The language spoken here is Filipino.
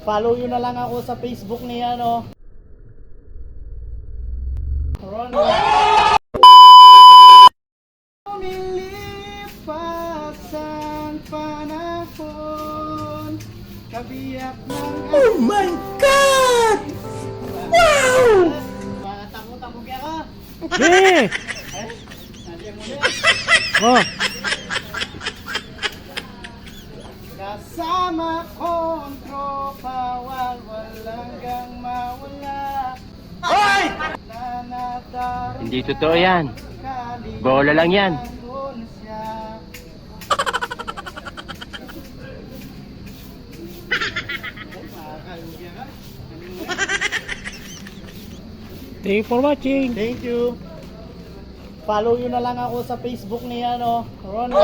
Follow nyo na lang ako sa Facebook niya, no? Ronnie. Lumilipas ang panahon, kabiyak ng... Oh my God! Wow! Takot-takot ka ka? Eh! Nandiyan mo na. Oh! Kasama kong tropa, walang gang mawala. Hoy! Hindi totoo yan. Bola lang yan. Thank you for watching. Thank you. Follow nyo na lang ako sa Facebook niya, no? Ronnie.